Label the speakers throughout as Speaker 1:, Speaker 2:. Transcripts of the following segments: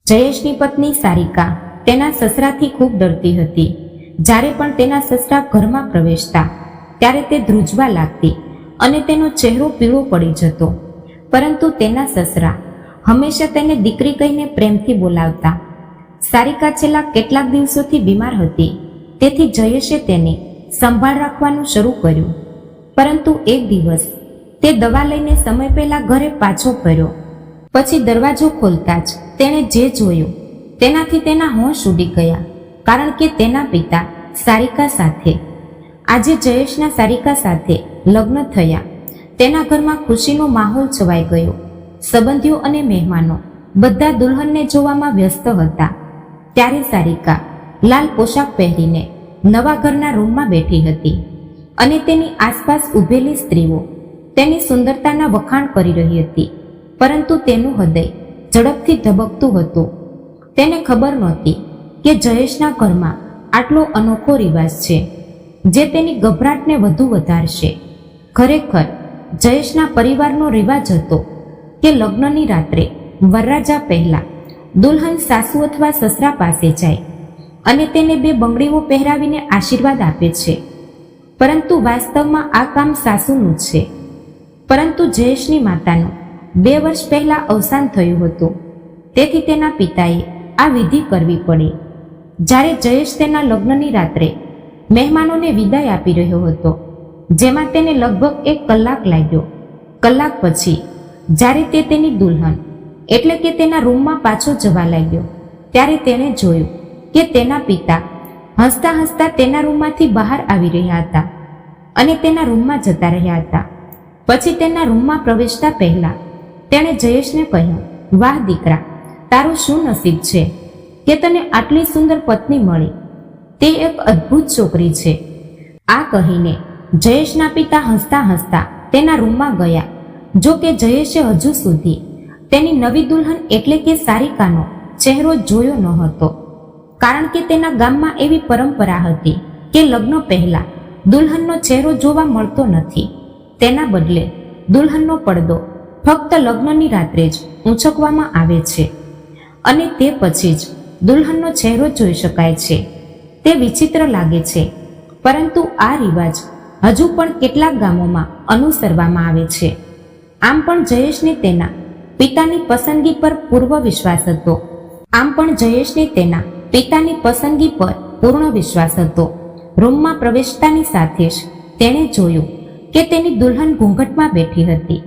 Speaker 1: જયેશની પત્ની સારિકા તેના સસરાથી ખૂબ ડરતી હતી. જ્યારે પણ તેના સસરા ઘરમાં પ્રવેશતા ત્યારે તે ધ્રુજવા લાગતી અને તેનો ચહેરો પીળો પડી જતો. પરંતુ તેના સસરા હંમેશા તેને દીકરી કહીને પ્રેમથી બોલાવતા. સારિકા છેલ્લા કેટલાક દિવસોથી બીમાર હતી, તેથી જયેશે તેને સંભાળ રાખવાનું શરૂ કર્યું. પરંતુ એક દિવસ તે દવા લઈને સમય પહેલા ઘરે પાછો ફર્યો. પછી દરવાજો ખોલતા જ તેણે જે જોયું તેનાથી તેના હોશ ઉડી ગયા. કારણ કે તેના પિતા સારિકા સાથે આજે જયેશના સારિકા સાથે લગ્ન થયા. તેના ઘરમાં ખુશીનો માહોલ છવાઈ ગયો. સંબંધીઓ અને મહેમાનો બધા દુલ્હનને જોવામાં વ્યસ્ત હતા. ત્યારે સારિકા લાલ પોશાક પહેરીને નવા ઘરના રૂમમાં બેઠી હતી અને તેની આસપાસ ઊભેલી સ્ત્રીઓ તેની સુંદરતાના વખાણ કરી રહી હતી. પરંતુ તેનું હૃદય ઝડપથી ધબકતું હતું. તેને ખબર નહોતી કે જયેશના ઘરમાં આટલો અનોખો રિવાજ છે જે તેની ગભરાટને વધુ વધારશે. ખરેખર જયેશના પરિવારનો રિવાજ હતો કે લગ્નની રાત્રે વરરાજા પહેલા દુલ્હન સાસુ અથવા સસરા પાસે જાય અને તેને 2 બંગડીઓ પહેરાવીને આશીર્વાદ આપે છે. પરંતુ વાસ્તવમાં આ કામ સાસુનું છે. પરંતુ જયેશની માતાનું 2 વર્ષ પહેલા અવસાન થયું હતું, તેથી તેના પિતાએ આ વિધિ કરવી પડી. જ્યારે જયેશ તેના લગ્નની રાત્રે મહેમાનોને વિદાય આપી રહ્યો હતો, જેમાં તેને લગભગ 1 કલાક લાગ્યો. કલાક પછી જ્યારે તે તેની દુલ્હન એટલે કે તેના રૂમમાં પાછો જવા લાગ્યો, ત્યારે તેણે જોયું કે તેના પિતા હસતા હસતા તેના રૂમમાંથી બહાર આવી રહ્યા હતા અને તેના રૂમમાં જતા રહ્યા હતા. પછી તેના રૂમમાં પ્રવેશતા પહેલા તેણે જયેશને કહ્યું, વાહ દીકરા, તારું શું નસીબ છે કે તને આટલી સુંદર પત્ની મળી. તે એક અદ્ભુત છોકરી છે. આ કહીને જયેશના પિતા હસતા હસતા તેના રૂમમાં ગયા. જો કે જયેશે હજુ સુધી તેની નવી દુલ્હન એટલે કે સારિકાનો ચહેરો જોયો ન હતો. કારણ કે તેના ગામમાં એવી પરંપરા હતી કે લગ્ન પહેલા દુલ્હનનો ચહેરો જોવા મળતો નથી. તેના બદલે દુલ્હનનો પડદો ફક્ત લગ્નની રાત્રે જ ઊંચકવામાં આવે છે અને તે પછી જ દુલ્હનનો ચહેરો જોઈ શકાય છે. તે વિચિત્ર લાગે છે, પરંતુ આ રિવાજ હજુ પણ કેટલાક ગામોમાં અનુસરવામાં આવે છે. આમ પણ જયેશને તેના પિતાની પસંદગી પર પૂર્ણ વિશ્વાસ હતો. રૂમમાં પ્રવેશતાની સાથે જ તેણે જોયું કે તેની દુલ્હન ઘૂંઘટમાં બેઠી હતી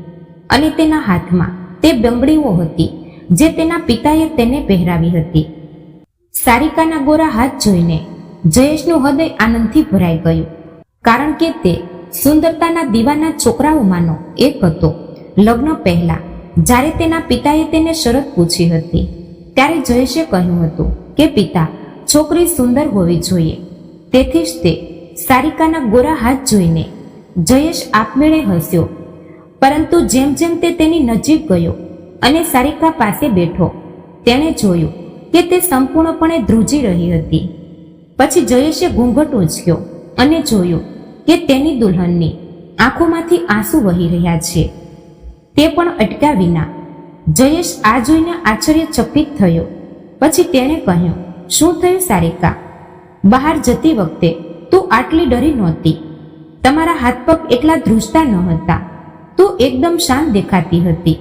Speaker 1: અને તેના હાથમાં તે બંગડીઓ હતી જે તેના પિતાએ તેને પહેરાવી હતી. સારિકાના ગોરા હાથ જોઈને જયેશનું હૃદય આનંદથી ભરાઈ ગયું, કારણ કે તે સુંદરતાના દીવાના છોકરાઓમાંનો એક હતો. લગ્ન પહેલા જ્યારે તેના પિતાએ તેને શરત પૂછી હતી, ત્યારે જયેશે કહ્યું હતું કે પિતા, છોકરી સુંદર હોવી જોઈએ. તેથી જ તે સારિકાના ગોરા હાથ જોઈને જયેશ આપમેળે હસ્યો. પરંતુ જેમ જેમ તે તેની નજીક ગયો અને સારિકા પાસે બેઠો, તેણે જોયું કે તે સંપૂર્ણપણે ધ્રુજી રહી હતી. પછી જયેશે ઘૂંઘટ ઊંચક્યો અને જોયું કે તેની દુલ્હનની આંખોમાંથી આંસુ વહી રહ્યા છે. તે પણ અટક્યા વિના. જયેશ આ જોઈને આશ્ચર્યચકિત થયો. પછી તેણે કહ્યું, શું થયું સારિકા? બહાર જતી વખતે તું આટલી ડરી નહોતી. તમારા હાથ પગ એટલા ધ્રુજતા ન હતા. તું એકદમ શાંત દેખાતી હતી.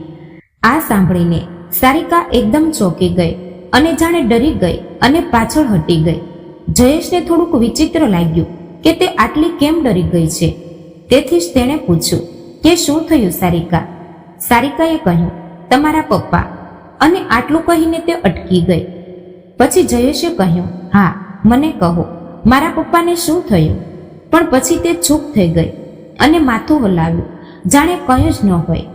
Speaker 1: આ સાંભળીને સારિકા એકદમ ચોંકી ગઈ અને જાણે ડરી ગઈ અને પાછળ હટી ગઈ. જયેશને થોડુંક વિચિત્ર લાગ્યું કે તે આટલી કેમ ડરી ગઈ છે. તેથી જ તેણે પૂછ્યું કે શું થયું સારિકા? સારિકાએ કહ્યું, તમારા પપ્પા. અને આટલું કહીને તે અટકી ગઈ. પછી જયેશે કહ્યું, હા, મને કહો, મારા પપ્પાને શું થયું? પણ પછી તે ચૂપ થઈ ગઈ અને માથું હલાવ્યું, જાણે કંઈ જ ન હોય.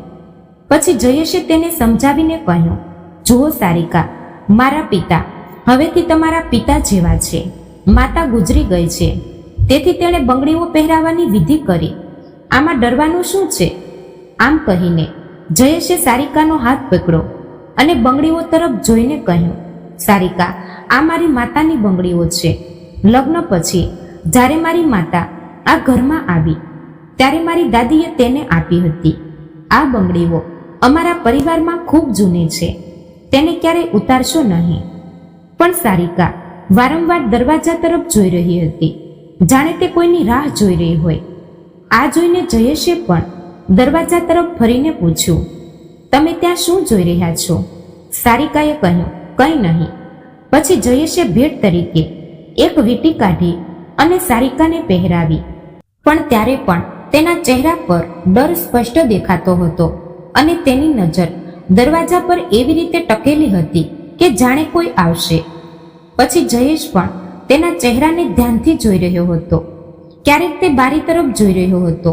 Speaker 1: પછી જયેશે તેને સમજાવીને કહ્યું, જુઓ સારિકા, મારા પિતા હવેથી તમારા પિતા જેવા છે. માતા ગુજરી ગઈ છે, તેથી તેણે બંગડીઓ પહેરાવવાની વિધિ કરી. આમાં ડરવાનું શું છે? આમ કહીને જયેશે સારિકાનો હાથ પકડ્યો અને બંગડીઓ તરફ જોઈને કહ્યું, સારિકા, આ મારી માતાની બંગડીઓ છે. લગ્ન પછી જ્યારે મારી માતા આ ઘરમાં આવી ત્યારે મારી દાદીએ તેને આપી હતી. આ બંગડીઓ અમારા પરિવારમાં ખૂબ જૂની છે. તેને ક્યારેય ઉતારશો નહીં. પણ સારિકા વારંવાર દરવાજા તરફ જોઈ રહી હતી, જાણે તે કોઈની રાહ જોઈ રહી હોય. આ જોઈને જયેશે પણ દરવાજા તરફ ફરીને પૂછ્યું, તમે ત્યાં શું જોઈ રહ્યા છો? સારિકાએ કહ્યું, કંઈ નહીં. પછી જયેશે ભેટ તરીકે એક વીંટી કાઢી અને સારિકાને પહેરાવી. પણ ત્યારે પણ તેના ચહેરા પર ડર સ્પષ્ટ દેખાતો હતો અને તેની નજર દરવાજા પર એવી રીતે ટકેલી હતી કે જાણે કોઈ આવશે. પછી જયેશ પણ તેના ચહેરાને ધ્યાનથી જોઈ રહ્યો હતો. ક્યારેક તે બારી તરફ જોઈ રહ્યો હતો.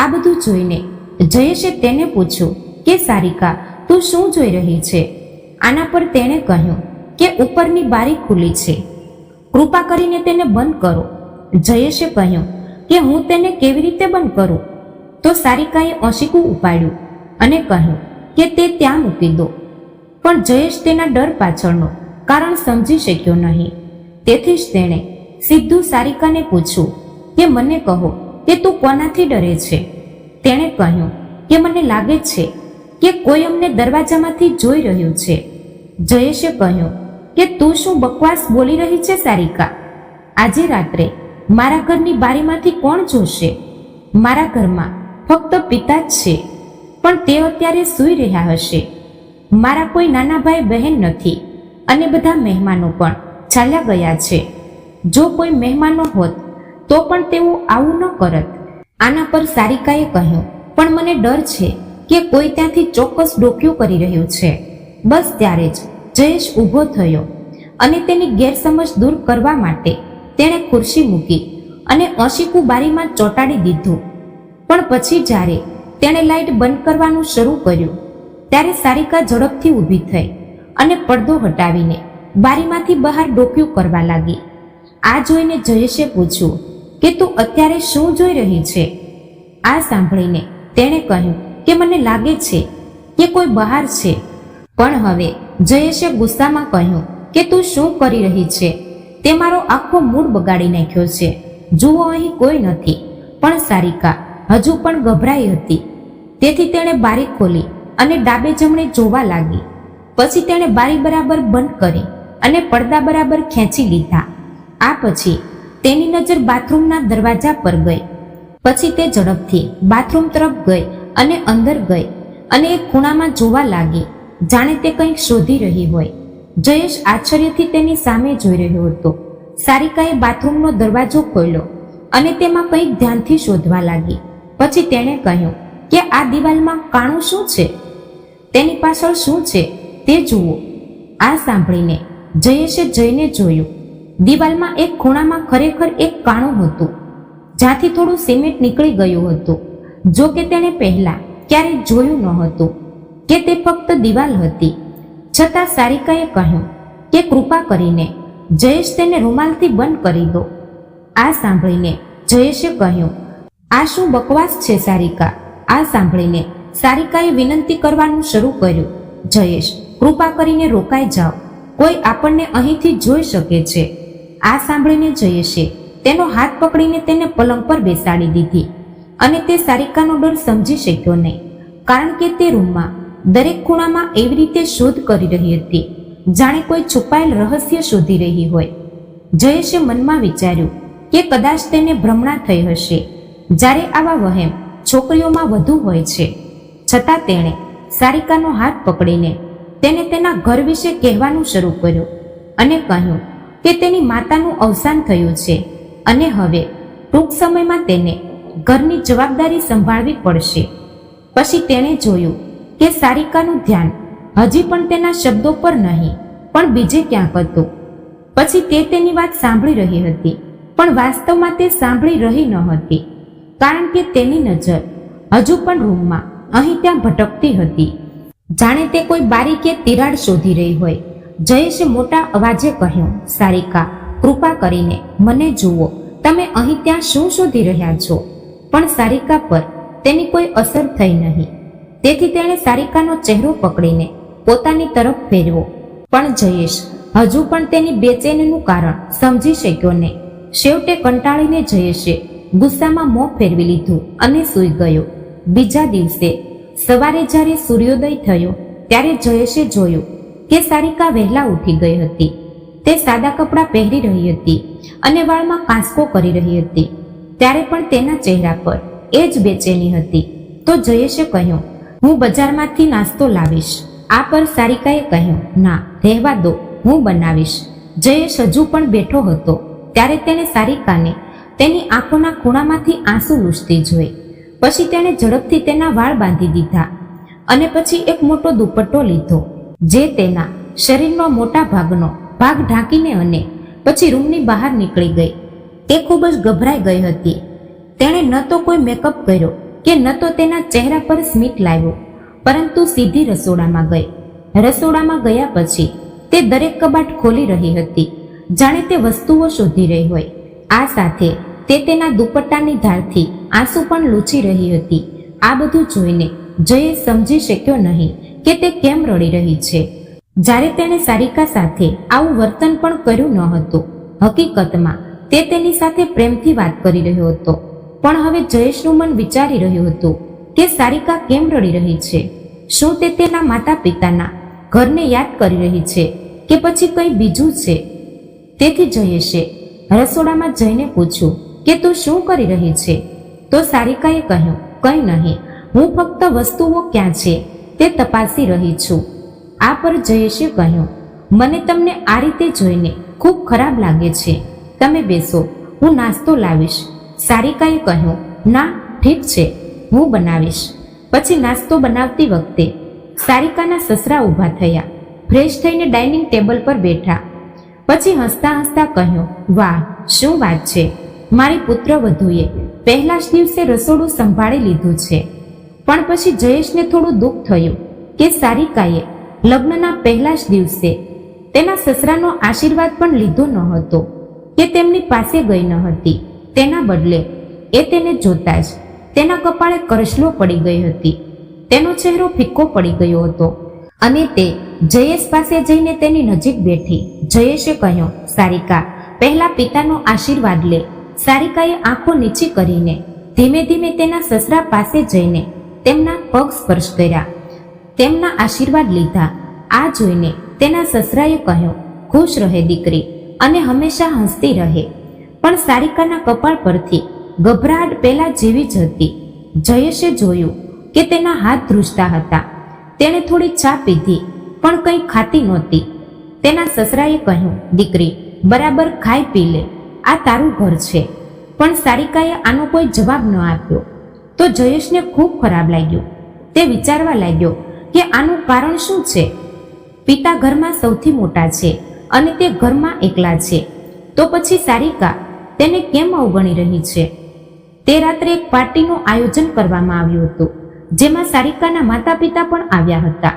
Speaker 1: આ બધું જોઈને જયેશે તેને પૂછ્યું કે સારિકા, તું શું જોઈ રહી છે? આના પર તેણે કહ્યું કે ઉપરની બારી ખુલ્લી છે, કૃપા કરીને તેને બંધ કરો. જયેશે કહ્યું કે હું તેને કેવી રીતે બંધ કરું? તો સારિકાએ ઓશીકું ઉપાડ્યું અને કહ્યું કે તે ત્યાં મૂકી દો. પણ જયેશ તેના ડર પાછળનું કારણ સમજી શક્યો નહીં. તેથી જ તેણે સીધું સારિકાને પૂછ્યું કે મને કહો કે તું કોનાથી ડરે છે? તેણે કહ્યું કે મને લાગે છે કે કોઈ અમને દરવાજામાંથી જોઈ રહ્યું છે. જયેશે કહ્યું કે તું શું બકવાસ બોલી રહી છે સારિકા? આજે રાત્રે મારા ઘરની બારીમાંથી કોણ જોશે? મારા ઘરમાં ફક્ત પિતા જ છે, પણ તે અત્યારે સૂઈ રહ્યા હશે. મારા કોઈ નાના ભાઈ બહેન નથી અને બધા મહેમાનો પણ ચાલ્યા ગયા છે. જો કોઈ મહેમાનો હોત તો પણ તેઓ આવું ન કરત. આના પર સારિકાએ કહ્યું, પણ મને ડર છે કે કોઈ ત્યાંથી ચોક્કસ ડોક્યું કરી રહ્યું છે. બસ ત્યારે જ જયેશ ઊભો થયો અને તેની ગેરસમજ દૂર કરવા માટે તેણે ખુરશી મૂકી અને ઓશીકું બારીમાં ચોંટાડી દીધું. પણ પછી જ્યારે તેણે લાઇટ બંધ કરવાનું શરૂ કર્યું ત્યારે સારિકા ઝડપથી ઊભી થઈ અને પડદો હટાવીને બારીમાંથી બહાર ડોક્યું કરવા લાગી. આ જોઈને જયેશે પૂછ્યું કે તું અત્યારે શું જોઈ રહી છે? આ સાંભળીને તેણે કહ્યું કે મને લાગે છે કે કોઈ બહાર છે. પણ હવે જયેશે ગુસ્સામાં કહ્યું કે તું શું કરી રહી છે? તે મારો આખો મૂડ બગાડી નાખ્યો છે. જુઓ, અહીં કોઈ નથી. પણ સારિકા હજુ પણ ગભરાઈ હતી. તેથી તેણે બારી ખોલી અને ડાબે જમણે જોવા લાગી. પછી તેણે બારી બરાબર બંધ કરી અને પડદા બરાબર ખેંચી લીધા. આ પછી તેની નજર બાથરૂમના દરવાજા પર ગઈ. પછી તે ઝડપથી બાથરૂમ તરફ ગઈ અને અંદર ગઈ અને એક ખૂણામાં જોવા લાગી, જાણે તે કંઈક શોધી રહી હોય. જયેશ આશ્ચર્યથી તેની સામે જોઈ રહ્યો હતો. સારિકાએ બાથરૂમનો દરવાજો ખોલ્યો અને તેમાં કંઈક ધ્યાનથી શોધવા લાગી. પછી તેણે કહ્યું કે આ દિવાલમાં કાણું શું છે? તેની પાછળ શું છે તે જુઓ. આ સાંભળીને જયેશે જઈને જોયું. દિવાલમાં એક ખૂણામાં ખરેખર એક કાણું હતું, જ્યાંથી થોડું સિમેન્ટ નીકળી ગયું હતું. જો કે તેણે પહેલા ક્યારેય જોયું ન હતું કે તે ફક્ત દિવાલ હતી. છતાં સારિકાએ કહ્યું કે કૃપા કરીને જયેશ તેને રૂમાલથી બંધ કરી દો. આ સાંભળીને જયેશે કહ્યું, આ શું બકવાસ છે સારિકા? આ સાંભળીને સારિકાએ વિનંતી કરવાનું શરૂ કર્યું, જયેશ, કૃપા કરીને રોકાઈ જાઓ. કોઈ આપણને અહીંથી જોઈ શકે છે. આ સાંભળીને જયેશે તેનો હાથ પકડીને તેને પલંગ પર બેસાડી દીધી અને તે સારિકાનો ડર સમજી શક્યો નહીં, કારણ કે તે રૂમમાં દરેક ખૂણામાં એવી રીતે શોધ કરી રહી હતી જાણે કોઈ છુપાયેલ રહસ્ય શોધી રહી હોય. જયેશે મનમાં વિચાર્યું કે કદાચ તેને ભ્રમણા થઈ હશે. જ્યારે આવા વહેમ છોકરીઓમાં વધુ હોય છે. છતાં તેણે સારિકાનો હાથ પકડીને તેને તેના ઘર વિશે કહેવાનું શરૂ કર્યું અને કહ્યું કે તેની માતાનું અવસાન થયું છે અને હવે ટૂંક સમયમાં તેને ઘરની જવાબદારી સંભાળવી પડશે. પછી તેણે જોયું કે સારિકાનું ધ્યાન હજી પણ તેના શબ્દો પર નહીં પણ બીજે ક્યાંક હતું. પછી તે તેની વાત સાંભળી રહી હતી, પણ વાસ્તવમાં તે સાંભળી રહી ન હતી, કારણ કે તેની નજર હજુ પણ રૂમમાં અહીં ત્યાં ભટકતી હતી, જાણે તે કોઈ બારી કે તિરાડ શોધી રહી હોય. જયેશે મોટા અવાજે કહ્યું, સારિકા, કૃપા કરીને મને જુઓ. તમે અહીં ત્યાં શું શોધી રહ્યા છો? પણ સારિકા પર તેની કોઈ અસર થઈ નહીં. તેથી તેણે સારિકાનો ચહેરો પકડીને પોતાની તરફ ફેરવો. પણ જયેશ હજુ પણ તેની બેચેનીનું કારણ સમજી શક્યો નહીં. છેવટે કંટાળીને જયેશે ગુસ્સામાં મોં ફેરવી લીધું અને સૂઈ ગયો. બીજા દિવસે સવારે જ્યારે સૂર્યોદય થયો ત્યારે જયેશે જોયું કે સારિકા વહેલા ઉઠી ગઈ હતી. તે સાદા કપડાં પહેરી રહી હતી અને વાળમાં કાંસકો કરી રહી હતી. ત્યારે પણ તેના ચહેરા પર એ જ બેચેની હતી. તો જયેશે કહ્યું, હું બજારમાંથી નાસ્તો લાવીશ. આ પર સારિકાએ કહ્યું, ના, રહેવા દો, હું બનાવીશ. જયેશ હજુ પણ બેઠો હતો ત્યારે તેણે સારિકાને તેની આંખોના ખૂણામાંથી આંસુ લૂછતી જોઈ. પછી તેણે ઝડપથી તેના વાળ બાંધી દીધા અને પછી એક મોટો દુપટ્ટો લીધો જે તેના શરીરનો મોટા ભાગનો ભાગ ઢાંકીને અને પછી રૂમની બહાર નીકળી ગઈ. તે ખૂબ જ ગભરાઈ ગઈ હતી. તેણે ન તો કોઈ મેકઅપ કર્યો કે ન તો તેના ચહેરા પર સ્મિત લાવ્યો, પરંતુ સીધી રસોડામાં ગઈ. રસોડામાં ગયા પછી તે દરેક કબાટ ખોલી રહી હતી, જાણે તે વસ્તુઓ શોધી રહી હોય. આ સાથે તે તેના દુપટ્ટાની ધારથી આંસુ પણ લૂછી રહી હતી. આ બધું જોઈને જયેશ સમજી શક્યો નહીં કે તે કેમ રડી રહી છે. જ્યારે તેણે સારિકા સાથે આવું વર્તન પણ કર્યું ન હતું. હકીકતમાં તે તેની સાથે પ્રેમથી વાત કરી રહ્યો હતો, પણ હવે જયેશનું મન વિચારી રહ્યું હતું કે સારિકા કેમ રડી રહી છે. શું તે તેના માતા પિતાના ઘરને યાદ કરી રહી છે કે પછી કંઈ બીજું છે? તેથી જયેશે રસોડામાં જઈને પૂછ્યું કે તું શું કરી રહી છે? તો સારિકાએ કહ્યું, કંઈ નહીં, હું ફક્ત વસ્તુઓ ક્યાં છે તે તપાસી રહી છું. આ પર જયેશે કહ્યું, મને તમને આ રીતે જોઈને ખૂબ ખરાબ લાગે છે. તમે બેસો, હું નાસ્તો લાવીશ. સારિકાએ કહ્યું, ના, ઠીક છે, હું બનાવીશ. પછી નાસ્તો બનાવતી વખતે સારિકાના સસરા ઊભા થયા, ફ્રેશ થઈને ડાઇનિંગ ટેબલ પર બેઠા. પછી હસતા હસતા કહ્યું, વાહ, શું વાત છે, મારી પુત્રવધૂએ પહેલા જ દિવસે રસોડું સંભાળી લીધું છે. પણ પછી જયેશને થોડું દુઃખ થયું કે સારિકાએ લગ્નના પહેલા જ દિવસે તેના સસરાનો આશીર્વાદ પણ લીધો ન હતો કે તેમની પાસે ગઈ ન હતી. તેના બદલે એ તેને જોતા જ તેના કપાળે કરચલો પડી ગઈ હતી. તેનો ચહેરો ફિક્કો પડી ગયો હતો અને તે જયેશ પાસે જઈને તેની નજીક બેઠી. જયેશે કહ્યું, સારિકા, પહેલા પિતાનો આશીર્વાદ લે. સારિકાએ આંખો નીચી કરીને ધીમે ધીમે તેના સસરા પાસે જઈને તેમના પગ સ્પર્શ કર્યા, તેમના આશીર્વાદ લીધા. આ જોઈને તેના સસરાએ કહ્યું, ખુશ રહે દીકરી અને હંમેશા હસતી રહે. પણ સારિકાના કપાળ પરથી ગભરાટ પહેલા જેવી જ હતી. જયેશે જોયું કે તેના હાથ ધ્રુજતા હતા. તેણે થોડી ચા પીધી પણ કંઈ ખાતી નહોતી. તેના સસરાએ કહ્યું, દીકરી, બરાબર ખાઈ પી લે, આ તારું ઘર છે. પણ સારિકાએ આનો કોઈ જવાબ ન આપ્યો. તો જયેશને ખૂબ ખરાબ લાગ્યું. તે વિચારવા લાગ્યો કે આનું કારણ શું છે. પિતા ઘરમાં સૌથી મોટા છે અને તે ઘરમાં એકલા છે, તો પછી સારિકા તેને કેમ અવગણી રહી છે? તે રાત્રે એક પાર્ટીનું આયોજન કરવામાં આવ્યું હતું, જેમાં સારિકાના માતા પિતા પણ આવ્યા હતા.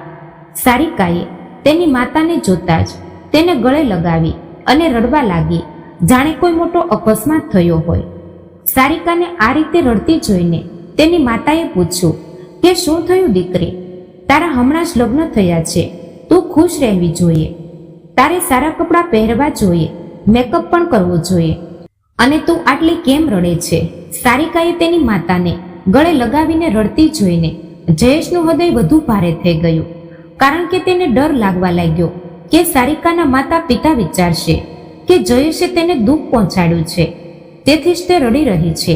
Speaker 1: સારિકાએ તેની માતાને જોતા જ તેને ગળે લગાવી અને રડવા લાગી, જાણે કોઈ મોટો અકસ્માત થયો હોય. સારિકાને આ રીતે રડતી જોઈને તેની માતાએ પૂછ્યું કે શું થયું દીકરી? તારા હમણાં જ લગ્ન થયા છે, તું ખુશ રહેવી જોઈએ, તારે સારા કપડાં પહેરવા જોઈએ, મેકઅપ પણ કરવો જોઈએ, અને તું આટલી કેમ રડે છે? સારિકાએ તેની માતાને ગળે લગાવીને રડતી જોઈને જયેશનું હૃદય વધુ ભારે થઈ ગયું, કારણ કે તેને ડર લાગવા લાગ્યો કે સારિકાના માતા પિતા વિચારશે કે જયેશે તેને દુઃખ પહોંચાડ્યું છે, તેથી જ તે રડી રહી છે.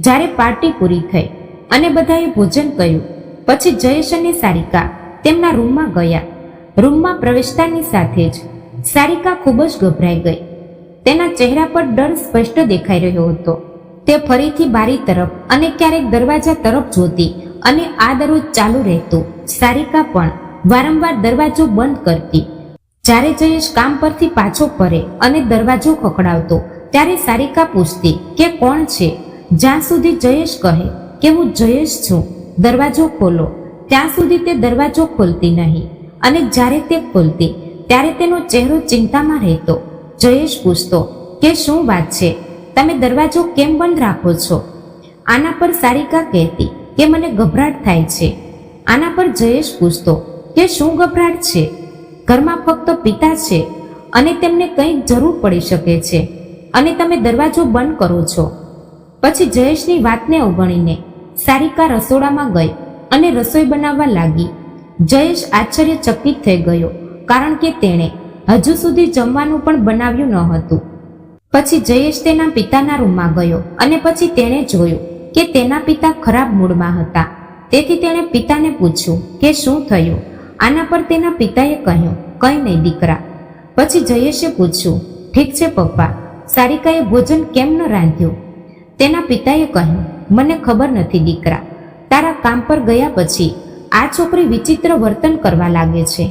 Speaker 1: જ્યારે પાર્ટી પૂરી થઈ અને બધાએ ભોજન કર્યું પછી જયેશ અને સારિકા તેમના રૂમમાં ગયા. રૂમમાં પ્રવેશતાની સાથે જ સારિકા ખૂબ જ ગભરાઈ ગઈ. તેના ચહેરા પર ડર સ્પષ્ટ દેખાઈ રહ્યો હતો. તે ફરીથી બારી તરફ અને ક્યારેક દરવાજા તરફ જોતી અને આ દરરોજ ચાલુ રહેતું. સારિકા પણ વારંવાર દરવાજો બંધ કરતી. જ્યારે જયેશ કામ પરથી પાછો ફરે અને દરવાજો ખખડાવતો ત્યારે સારિકા પૂછતી કે કોણ છે? જ્યાં સુધી જયેશ કહે કે હું જયેશ છું, દરવાજો ખોલો, ત્યાં સુધી તે દરવાજો ખોલતી નહીં. અને જ્યારે તે ખોલતી ત્યારે તેનો ચહેરો ચિંતામાં રહેતો. જયેશ પૂછતો કે શું વાત છે, તમે દરવાજો કેમ બંધ રાખો છો? આના પર સારિકા કહેતી કે મને ગભરાટ થાય છે. આના પર જયેશ પૂછતો કે શું ગભરાટ છે? ઘરમાં ફક્ત પિતા છે અને તેમને કંઈક જરૂર પડી શકે છે અને તમે દરવાજો બંધ કરો છો. પછી જયેશની વાતને અવગણીને સારિકા રસોડામાં ગઈ અને રસોઈ બનાવવા લાગી. જયેશ આશ્ચર્યચકિત થઈ ગયો, કારણ કે તેણે હજુ સુધી જમવાનું પણ બનાવ્યું ન હતું. પછી જયેશ તેના પિતાના રૂમમાં ગયો અને પછી તેણે જોયું કે તેના પિતા ખરાબ મૂડમાં હતા. તેથી તેણે પિતાને પૂછ્યું કે શું થયું. આના પર તેના પિતાએ કહ્યું, કંઈ નહીં દીકરા. પછી જયેશે પૂછ્યું, ઠીક છે પપ્પા, સારિકાએ ભોજન કેમ ન રાંધ્યું? તેના પિતાએ કહ્યું, મને ખબર નથી દીકરા. તારા કામ પર ગયા પછી આ છોકરી વિચિત્ર વર્તન કરવા લાગે છે.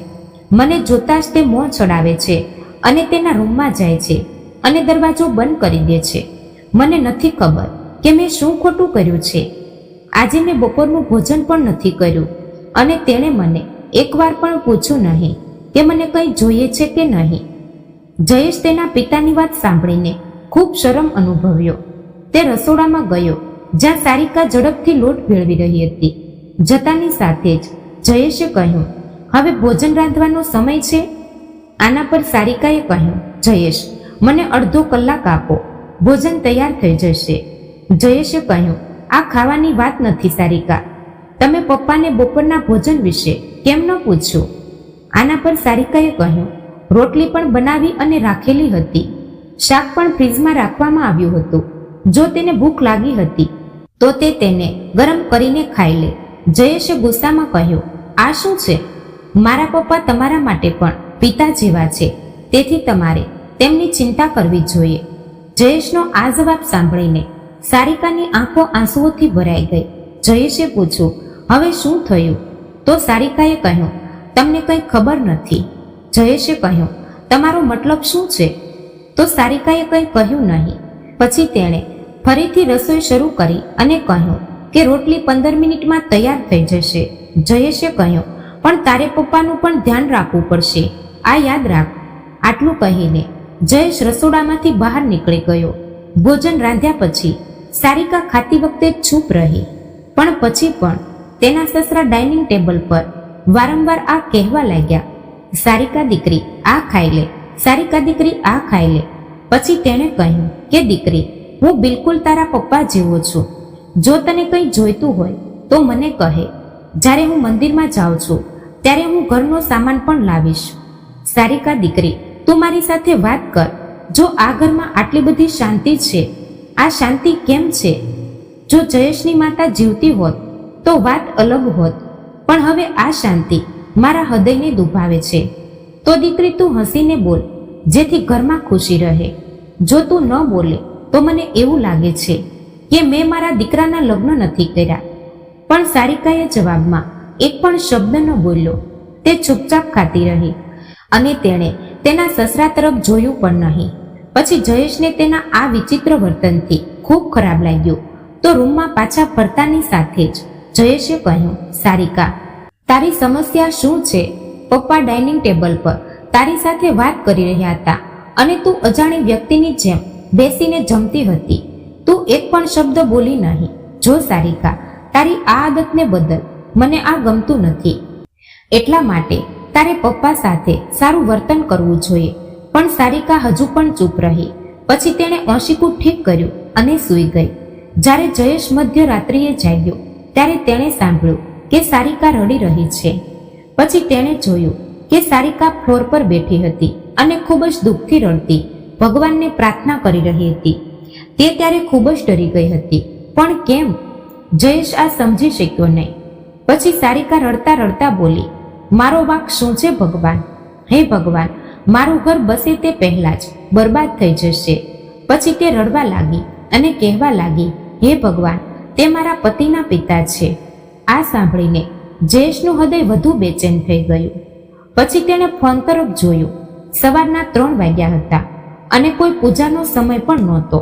Speaker 1: મને જોતાં જ તે મોં ચડાવે છે અને તેના રૂમમાં જાય છે અને દરવાજો બંધ કરી દે છે. મને નથી ખબર કે મેં શું ખોટું કર્યું છે. આજે મેં બપોરનું ભોજન પણ નથી કર્યું અને તેણે મને એકવાર પણ પૂછ્યું નહીં કે મને કંઈ જોઈએ છે કે નહીં. જયેશ તેના પિતાની વાત સાંભળીને ખૂબ શરમ અનુભવ્યો. તે રસોડામાં ગયો જ્યાં સારિકા ઝડપથી લોટ ભેળવી રહી હતી. જતાની સાથે જ જયેશે કહ્યું, હવે ભોજન રાંધવાનો સમય છે. આના પર સારિકાએ કહ્યું, જયેશ, મને અડધો કલાક આપો, ભોજન તૈયાર થઈ જશે. જયેશે કહ્યું, આ ખાવાની વાત નથી સારિકા. તમે પપ્પાને બપોરના ભોજન વિશે કેમ ન પૂછ્યું? આના પર સારિકાએ કહ્યું, રોટલી પણ બનાવી અને રાખેલી હતી. શાક પણ ફ્રીજમાં રાખવામાં આવ્યું હતું. જો તેને ભૂખ લાગી હતી તો તે તેને ગરમ કરીને ખાઈ લે. જયેશે ગુસ્સામાં કહ્યું, આ શું છે? મારા પપ્પા તમારા માટે પણ પિતા જેવા છે, તેથી તમારે તેમની ચિંતા કરવી જોઈએ. જયેશનો આ જવાબ સાંભળીને સારિકાની આંખો આંસુઓથી ભરાઈ ગઈ. જયેશે પૂછ્યું, હવે શું થયું? તો સારિકાએ કહ્યું, તમને કંઈ ખબર નથી. જયેશે કહ્યું, તમારો મતલબ શું છે? તો સારિકાએ કંઈ કહ્યું નહીં. પછી તેણે ફરીથી રસોઈ શરૂ કરી અને કહ્યું કે રોટલી 15 મિનિટમાં તૈયાર થઈ જશે. જયેશે કહ્યું, પણ તારે પપ્પાનું પણ ધ્યાન રાખવું પડશે, આ યાદ રાખ. આટલું કહીને જયેશ રસોડામાંથી બહાર નીકળી ગયો. ભોજન રાંધ્યા પછી સારિકા ખાતી વખતે ચૂપ રહી, પણ પછી પણ તેના સસરા ડાઇનિંગ ટેબલ પર વારંવાર આ કહેવા લાગ્યા, સારિકા દીકરી આ ખાઈ લે, સારિકા દીકરી આ ખાઈ લે. પછી તેણે કહ્યું કે દીકરી, હું બિલકુલ તારા પપ્પા જેવો છું. જો તને કંઈ જોઈતું હોય તો મને કહે. જ્યારે હું મંદિરમાં જાઉં છું ત્યારે હું ઘરનો સામાન પણ લાવીશ. સારિકા દીકરી, તું મારી સાથે વાત કર. જો આ ઘરમાં આટલી બધી શાંતિ છે, આ શાંતિ કેમ છે? જો જયેશની માતા જીવતી હોત તો વાત અલગ હોત, પણ હવે આ શાંતિ મારા હૃદયને દુભાવે છે. તો દીકરી, તું હસીને બોલ, જેથી ઘરમાં ખુશી રહે. જો તું ન બોલે તો મને એવું લાગે છે કે મેં મારા દીકરાના લગ્ન નથી કર્યા. પણ સારિકાએ જવાબમાં એક પણ શબ્દ ન બોલ્યો. તે ચૂપચાપ ખાતી રહી અને તેણે તેના સસરા તરફ જોયું પણ નહીં. પછી જયેશને તેના આ વિચિત્ર વર્તનથી ખૂબ ખરાબ લાગ્યું. તો રૂમમાં પાછા ફરતાની સાથે જ જયેશે કહ્યું, સારિકા, તારી સમસ્યા શું છે? પપ્પા ડાઇનિંગ ટેબલ પર તારી સાથે વાત કરી રહ્યા હતા અને તું અજાણી વ્યક્તિની જેમ બેસીને જમતી હતી. તું એક પણ શબ્દ બોલી નહીં. જો સારિકા, તારી આ આદતને બદલ. મને આ ગમતું નથી. એટલા માટે તારે પપ્પા સાથે સારું વર્તન કરવું જોઈએ. પણ સારિકા હજુ પણ ચૂપ રહી. પછી તેણે ઓશીકું ઠીક કર્યું અને સૂઈ ગઈ. જ્યારે જયેશ મધ્યરાત્રિએ જાગ્યો ત્યારે તેણે સાંભળ્યું કે સારિકા રડી રહી છે. પછી તેણે જોયું કે સારિકા ફ્લોર પર બેઠી હતી અને ખૂબ જ દુઃખથી રડતી ભગવાનને પ્રાર્થના કરી રહી હતી. તે ત્યારે ખૂબ જ ડરી ગઈ હતી. પણ કેમ? જયેશ આ સમજી શક્યો નહીં. પછી સારિકા રડતા રડતા બોલી, મારો વાંક શું છે ભગવાન? હે ભગવાન, મારું ઘર બસે તે પહેલા જ બરબાદ થઈ જશે. પછી તે રડવા લાગી અને કહેવા લાગી, હે ભગવાન, તે મારા પતિના પિતા છે. આ સાંભળીને જયેશનું હૃદય વધુ બેચેન થઈ ગયું. પછી તેણે ફોન તરફ જોયું. સવારના 3 વાગ્યા હતા અને કોઈ પૂજાનો સમય પણ નહોતો.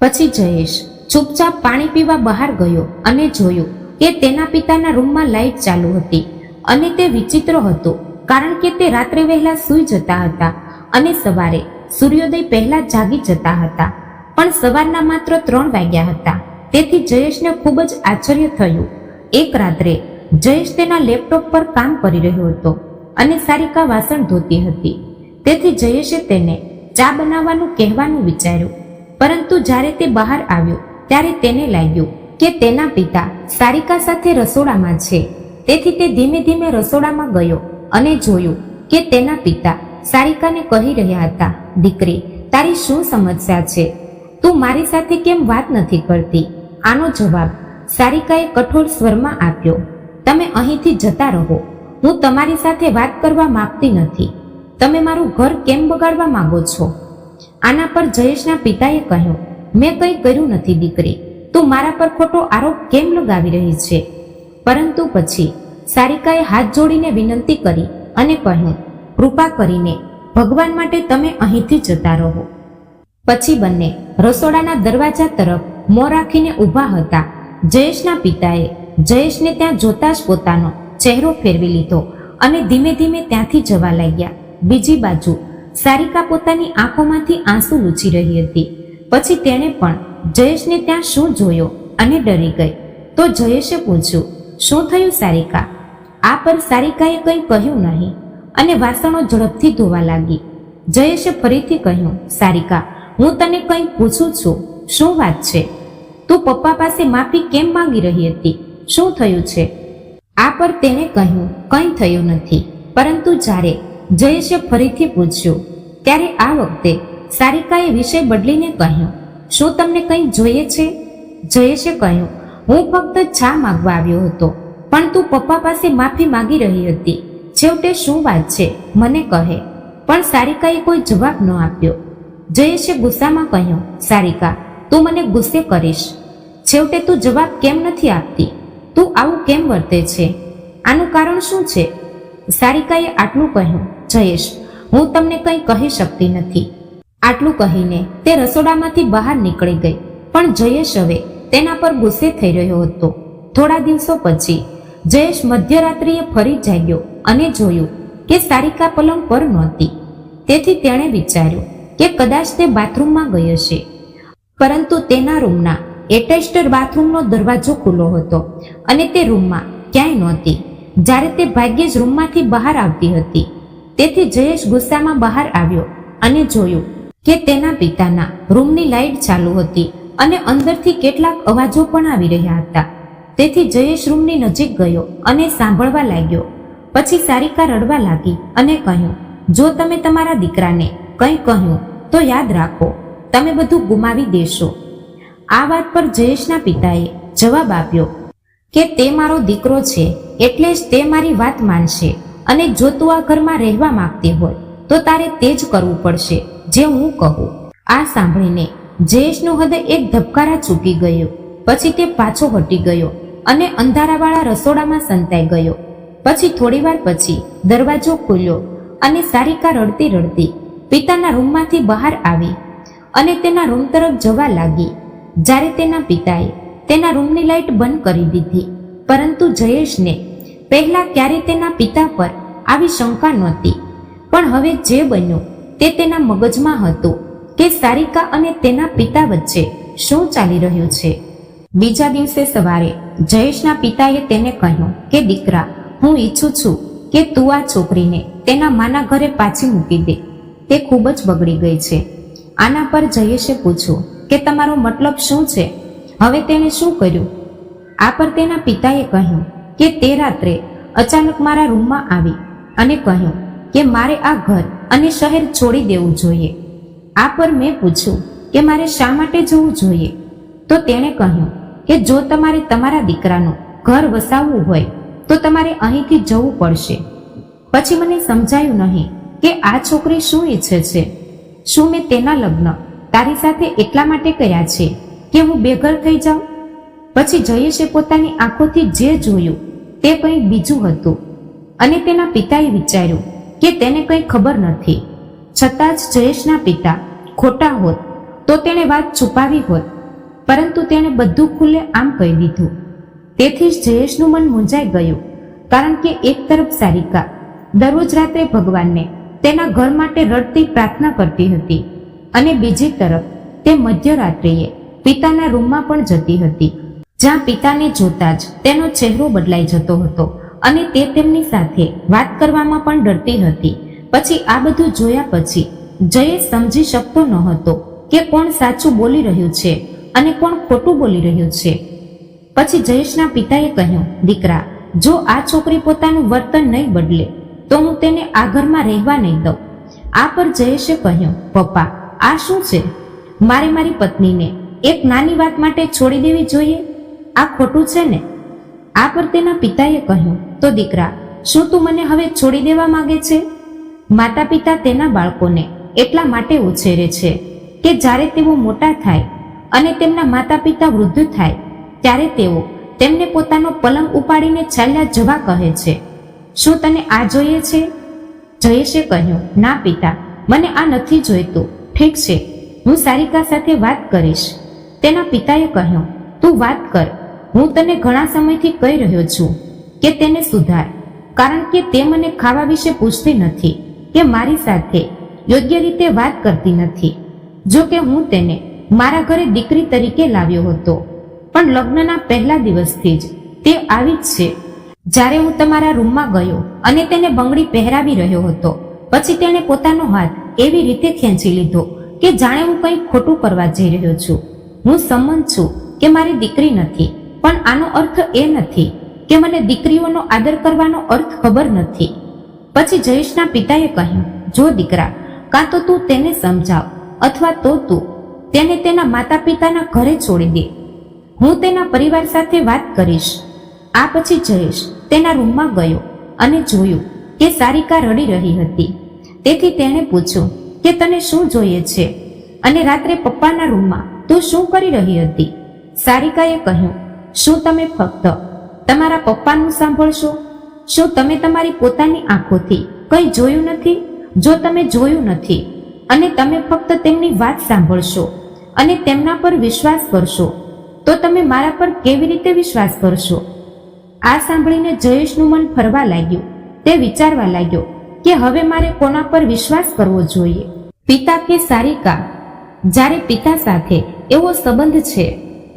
Speaker 1: પછી જયેશ ચૂપચાપ પાણી પીવા બહાર ગયો અને જોયું કે તેના પિતાના રૂમમાં લાઇટ ચાલુ હતી. અને તે વિચિત્ર હતો, કારણ કે તે રાત્રે વહેલા સૂઈ જતા હતા અને સવારે સૂર્યોદય પહેલા જાગી જતા હતા. પણ સવારના માત્ર 3 વાગ્યા હતા. તેથી જયેશને ખૂબ જ આશ્ચર્ય થયું. એક રાત્રે જયેશ તેના લેપટોપ પર કામ કરી રહ્યો હતો અને સારિકા વાસણ ધોતી હતી. તેથી જયેશે તેને ચા બનાવવાનું કહેવાનું વિચાર્યું. પરંતુ જ્યારે તે બહાર આવ્યો ત્યારે તેને લાગ્યું કે તેના પિતા સારિકા સાથે રસોડામાં છે. તેથી તે ધીમે ધીમે રસોડામાં ગયો અને જોયું કે તેના પિતા સારિકાને કહી રહ્યા હતા, દીકરી, તારી શું સમસ્યા છે? તું મારી સાથે કેમ વાત નથી કરતી? આનો જવાબ સારિકાએ કઠોર સ્વરમાં આપ્યો, તમે અહીંથી જતા રહો. હું તમારી સાથે વાત કરવા માંગતી નથી. તમે મારું ઘર કેમ બગાડવા માંગો છો? આના પર જયેશના પિતાએ કહ્યું, મેં કંઈ કર્યું નથી દીકરી, તું મારા પર ખોટો આરોપ કેમ લગાવી રહી છે? પરંતુ પછી સારિકાએ હાથ જોડીને વિનંતી કરી અને કહ્યું, કૃપા કરીને ભગવાન માટે તમે અહીંથી જતા રહો. પછી બંને રસોડાના દરવાજા તરફ મોં રાખીને ઊભા હતા. જયેશના પિતાએ જયેશને ત્યાં જોતા જ પોતાનો ચહેરો ફેરવી લીધો અને ધીમે ધીમે ત્યાંથી જવા લાગ્યા. બીજી બાજુ સારિકા પોતાની આંખોમાંથી આંસુ લૂછી રહી હતી. પછી તેણે પણ જયેશને ત્યાં શું જોયો અને ડરી ગઈ. તો જયેશે પૂછ્યું, શું થયું સારિકા? આ પર સારિકાએ કંઈ કહ્યું નહીં અને વાસણો ઝડપથી ધોવા લાગી. જયેશે ફરીથી કહ્યું, સારિકા, હું તને કંઈ પૂછું છું, શું વાત છે? તું પપ્પા પાસે માફી કેમ માંગી રહી હતી? શું થયું છે? આ પર તેણે કહ્યું, કંઈ થયું નથી. પરંતુ જ્યારે જયેશે ફરીથી પૂછ્યું ત્યારે આ વખતે સારિકાએ વિષય બદલીને કહ્યું, શું તમને કંઈ જોઈએ છે? જયેશે કહ્યું, હું ફક્ત ચા માંગવા આવ્યો હતો, પણ તું પપ્પા પાસે માફી માંગી રહી હતી. છેવટે શું વાત છે મને કહે. પણ સારિકાએ કોઈ જવાબ ન આપ્યો. જયેશે ગુસ્સામાં કહ્યું, સારિકા, તું મને ગુસ્સે કરીશ. છેવટે તું જવાબ કેમ નથી આપતી? તું આવું કેમ વર્તે છે? આનું કારણ શું છે? સારિકાએ આટલું કહ્યું, જયેશ, હું તમને કંઈ કહી શકતી નથી. આટલું કહીને તે રસોડામાંથી બહાર નીકળી ગઈ. પણ જયેશ હવે તેના પર ગુસ્સે થઈ રહ્યો હતો. થોડા દિવસો પછી જયેશ મધ્યરાત્રિએ ફરી જાગ્યો અને જોયું કે સારિકા પલંગ પર નહોતી. તેથી તેણે વિચાર્યું કે કદાચ તે બાથરૂમમાં ગઈ હશે. પરંતુ તેના રૂમના એટેચ્ડ બાથરૂમનો દરવાજો ખુલ્લો હતો અને તે રૂમમાં ક્યાંય નહોતી. જ્યારે તે ભાગ્યે જ રૂમમાંથી બહાર આવતી હતી. તેથી જયેશ ગુસ્સામાં બહાર આવ્યો અને જોયું કે તેના પિતાના રૂમની લાઇટ ચાલુ હતી અને અંદરથી કેટલાક અવાજો પણ આવી રહ્યા હતા. તેથી જયેશ રૂમની નજીક ગયો અને સાંભળવા લાગ્યો. પછી સારિકા રડવા લાગી અને કહ્યું, જો તમે તમારા દીકરાને કંઈ કહ્યું તો યાદ રાખો, તમે બધું ગુમાવી દેશો. આ વાત પર જયેશના પિતાએ જવાબ આપ્યો કે તે મારો દીકરો છે, એટલે જ તે મારી વાત માનશે. અને જો તું આ ઘરમાં રહેવા માંગતી હોય તો તારે તે જ કરવું પડશે જે હું કહું. આ સાંભળીને જયેશનું હૃદય એક ધબકારા ચૂકી ગયું. પછી તે પાછો હટી ગયો અને અંધારાવાળા રસોડામાં સંતાઈ ગયો. પછી થોડીવાર પછી દરવાજો ખુલ્યો અને સારિકા રડતી રડતી પિતાના રૂમમાંથી બહાર આવી અને તેના રૂમ તરફ જવા લાગી. જ્યારે તેના પિતાએ તેના રૂમની લાઇટ બંધ કરી દીધી. પરંતુ જયેશને પહેલા ક્યારેય તેના પિતા પર આવી શંકા નહોતી. પણ હવે જે બન્યું તે તેના મગજમાં હતું કે સારિકા અને તેના પિતા વચ્ચે શું ચાલી રહ્યું છે. બીજા દિવસે સવારે જયેશના પિતાએ તેને કહ્યું કે દીકરા, હું ઈચ્છું છું કે તું આ છોકરીને તેના માના ઘરે પાછી મૂકી દે. તે ખૂબ જ બગડી ગઈ છે. આના પર જયેશે પૂછ્યું કે તમારો મતલબ શું છે? હવે તેણે શું કર્યું? આ પર તેના પિતાએ કહ્યું કે તે રાત્રે અચાનક મારા રૂમમાં આવી અને કહ્યું કે મારે આ ઘર અને શહેર છોડી દેવું જોઈએ. આ પર મેં પૂછ્યું કે મારે શા માટે જવું જોઈએ? તો તેણે કહ્યું કે જો તમારે તમારા દીકરાનું ઘર વસાવવું હોય તો તમારે અહીંથી જવું પડશે. પછી મને સમજાયું નહીં કે આ છોકરી શું ઈચ્છે છે. શું મેં તેના લગ્ન તારી સાથે એટલા માટે કર્યા છે કે હું બેઘર થઈ જાઉં? પછી જયેશે પોતાની આંખોથી જે જોયું તે કંઈ બીજું હતું અને તેના પિતાએ વિચાર્યું કે તેને કંઈ ખબર નથી. છતાં જ જયેશના પિતા ખોટા હોત તો તેણે વાત છુપાવી હોત, પરંતુ તેણે બધું ખુલ્લે આમ કહી દીધું. તેથી જ જયેશનું મન મૂંઝાઈ ગયું, કારણ કે એક તરફ સારિકા દરરોજ રાત્રે ભગવાનને તેના ઘર માટે રડતી પ્રાર્થના કરતી હતી અને બીજી તરફ તે મધ્યરાત્રિએ પિતાના રૂમમાં પણ જતી હતી, જ્યાં પિતાને જોતા જ તેનો ચહેરો બદલાઈ જતો હતો અને તે તેમની સાથે વાત કરવામાં પણ ડરતી હતી. પછી આ બધું જોયા પછી જયેશ સમજી શકતો ન હતો કે કોણ સાચું બોલી રહ્યું છે અને કોણ ખોટું બોલી રહ્યું છે. પછી જયેશના પિતાએ કહ્યું, દીકરા, જો આ છોકરી પોતાનું વર્તન નહીં બદલે તો હું તેને આ ઘરમાં રહેવા નહીં દઉં. આ પર જયેશે કહ્યું, પપ્પા આ શું છે? મારે મારી પત્નીને એક નાની વાત માટે છોડી દેવી જોઈએ? આ ખોટું છે ને? આ પર તેના પિતાએ કહ્યું, તો દીકરા, શું તું મને હવે છોડી દેવા માંગે છે? માતા પિતા તેના બાળકોને એટલા માટે ઉછેરે છે કે જ્યારે તેઓ મોટા થાય અને તેમના માતા પિતા વૃદ્ધ થાય ત્યારે તેઓ તેમને પોતાનો પલંગ ઉપાડીને ચાલ્યા જવા કહે છે. શું તને આ જોઈએ છે? જયેશે કહ્યું, ના પિતા, મને આ નથી જોઈતું. ઠીક છે, હું સારિકા સાથે વાત કરીશ. તેના પિતાએ કહ્યું, તું વાત કર. હું તને ઘણા સમયથી કહી રહ્યો છું કે તેને સુધાર, કારણ કે તે મને ખાવા વિશે પૂછતી નથી કે મારી સાથે યોગ્ય રીતે વાત કરતી નથી. જો કે હું તેને મારા ઘરે દીકરી તરીકે લાવ્યો હતો, પણ લગ્નના પહેલા દિવસથી જ તે આવી જ છે. જ્યારે હું તમારા રૂમમાં ગયો અને તેને બંગડી પહેરાવી રહ્યો હતો, પછી તેણે પોતાનો હાથ એવી રીતે ખેંચી લીધો કે જાણે હું કંઈ ખોટું કરવા જઈ રહ્યો છું. હું સંમત છું કે મારી દીકરી નથી, પણ આનો અર્થ એ નથી કે મને દીકરીઓનો આદર કરવાનો અર્થ ખબર નથી. પછી જયેશના પિતાએ કહ્યું, જો દીકરા, કાં તો તું તેને સમજાવ અથવા તો તું તેને તેના માતા પિતાના ઘરે છોડી દે. હું તેના પરિવાર સાથે વાત કરીશ. આ પછી જયેશ તેના રૂમમાં ગયો અને જોયું કે સારિકા રડી રહી હતી. તેથી તેણે પૂછ્યું કે તને શું જોઈએ છે અને રાત્રે પપ્પાના રૂમમાં તું શું કરી રહી હતી? સારિકાએ કહ્યું, શું તમે ફક્ત તમારા પપ્પાનું સાંભળશો? શું તમે તમારી પોતાની આંખોથી કંઈ જોયું નથી? જો તમે જોયું નથી અને તમે ફક્ત તેમની વાત સાંભળશો અને તેમના પર વિશ્વાસ કરશો, તો તમે મારા પર કેવી રીતે વિશ્વાસ કરશો? આ સાંભળીને જયેશનું મન ફરવા લાગ્યું. તે વિચારવા લાગ્યો કે હવે મારે કોના પર વિશ્વાસ કરવો જોઈએ, પિતા કે સારિકા? જ્યારે પિતા સાથે એવો સંબંધ છે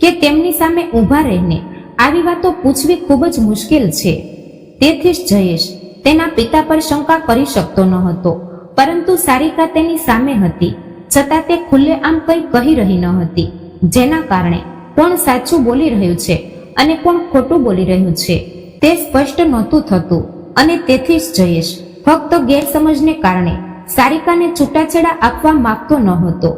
Speaker 1: કે તેમની સામે ઊભા રહીને આવી વાતો પૂછવી ખૂબ જ મુશ્કેલ છે. તેથી જ જયેશ તેના પિતા પર શંકા કરી શકતો ન હતો, પરંતુ સારિકા તેની સામે હતી છતાં તે ખુલ્લેઆમ કંઈ કહી રહી ન હતી, જેના કારણે કોણ સાચું બોલી રહ્યું છે અને કોણ ખોટું બોલી રહ્યું છે તે સ્પષ્ટ નહોતું થતું. અને તેથી જ જયેશ ફક્ત ગેરસમજને કારણે સારિકાને છૂટાછેડા આપવા માંગતો ન હતો.